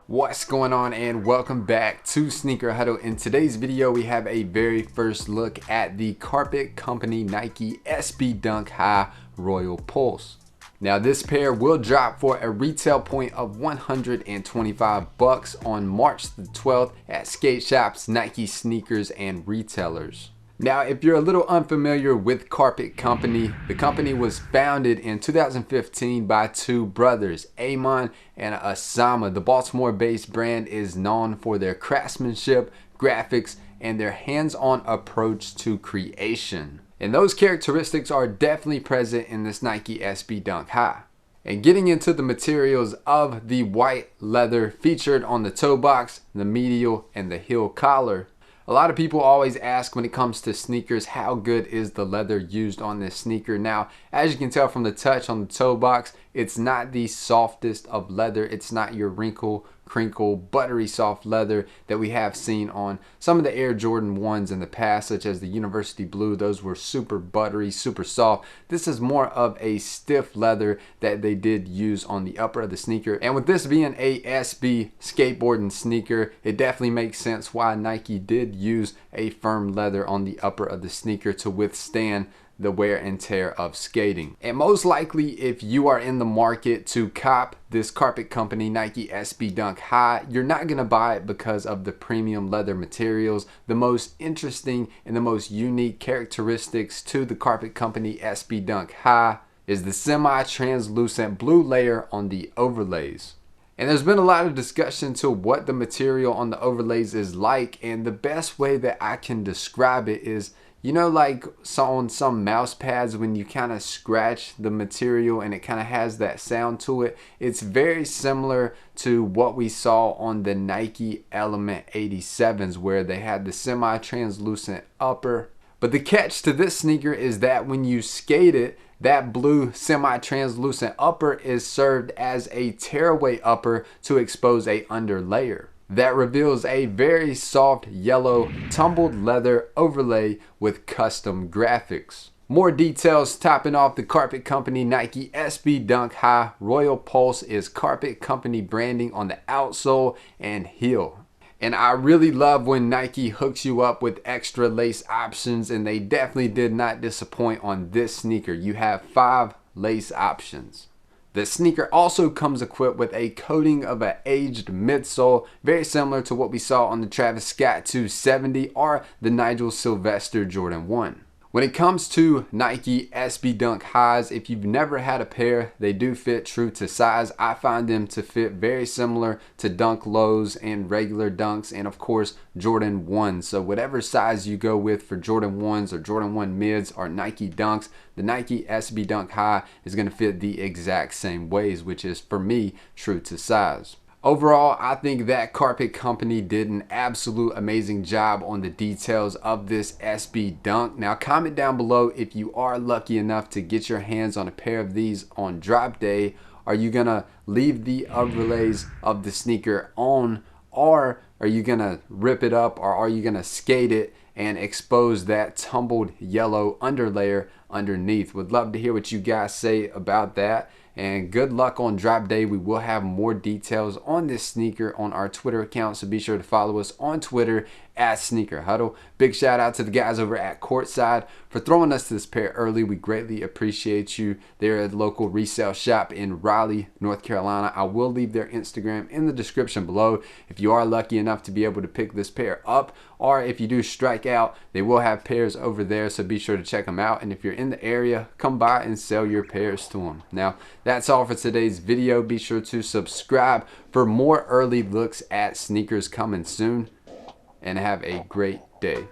What's going on, and welcome back to Sneaker Huddle. In today's video we have a very first look at the Carpet Company Nike SB Dunk High Royal Pulse. Now this pair will drop for a retail point of $125 on March the 12th at skate shops, Nike sneakers, and retailers. Now, if you're a little unfamiliar with Carpet Company, the company was founded in 2015 by two brothers, Amon and Osama. The Baltimore-based brand is known for their craftsmanship, graphics, and their hands-on approach to creation. And those characteristics are definitely present in this Nike SB Dunk High. And getting into the materials of the white leather featured on the toe box, the medial, and the heel collar. A lot of people always ask when it comes to sneakers, how good is the leather used on this sneaker? Now, as you can tell from the touch on the toe box, it's not the softest of leather. It's not your wrinkle, crinkle, buttery soft leather that we have seen on some of the Air Jordan 1s in the past, such as the University Blue. Those were super buttery, super soft. This is more of a stiff leather that they did use on the upper of the sneaker. And with this being a SB skateboarding sneaker, it definitely makes sense why Nike did use a firm leather on the upper of the sneaker to withstand the wear and tear of skating. And most likely, if you are in the market to cop this Carpet Company Nike SB Dunk High, you're not gonna buy it because of the premium leather materials. The most interesting and the most unique characteristics to the Carpet Company SB Dunk High is the semi-translucent blue layer on the overlays. And there's been a lot of discussion to what the material on the overlays is like, and the best way that I can describe it is, you know, like on some mouse pads when you kind of scratch the material and it kind of has that sound to it. It's very similar to what we saw on the Nike Element 87s, where they had the semi-translucent upper. But the catch to this sneaker is that when you skate it, that blue semi-translucent upper is served as a tearaway upper to expose a underlayer that reveals a very soft yellow tumbled leather overlay with custom graphics. More details topping off the Carpet Company Nike SB Dunk High Royal Pulse is Carpet Company branding on the outsole and heel. And I really love when Nike hooks you up with extra lace options, and they definitely did not disappoint on this sneaker. You have 5 lace options. The sneaker also comes equipped with a coating of an aged midsole, very similar to what we saw on the Travis Scott 270 or the Nigel Sylvester Jordan 1. When it comes to Nike SB Dunk Highs, if you've never had a pair, they do fit true to size. I find them to fit very similar to Dunk Lows and regular Dunks, and of course Jordan 1s. So whatever size you go with for Jordan 1s or Jordan 1 mids or Nike Dunks, the Nike SB Dunk High is going to fit the exact same ways, which is for me true to size. Overall, I think that Carpet Company did an absolute amazing job on the details of this SB Dunk. Now comment down below if you are lucky enough to get your hands on a pair of these on drop day. Are you gonna leave the overlays of the sneaker on, or are you gonna rip it up, or are you gonna skate it and expose that tumbled yellow underlayer underneath? Would love to hear what you guys say about that. And good luck on drop day. We will have more details on this sneaker on our Twitter account, so be sure to follow us on Twitter at Sneaker Huddle. Big shout out to the guys over at Courtside for throwing us this pair early. We greatly appreciate you. They're a local resale shop in Raleigh, North Carolina. I will leave their Instagram in the description below if you are lucky enough to be able to pick this pair up, or if you do strike out, they will have pairs over there, so be sure to check them out. And if you're in the area, come by and sell your pairs to them. Now, that's all for today's video. Be sure to subscribe for more early looks at sneakers coming soon, and have a great day.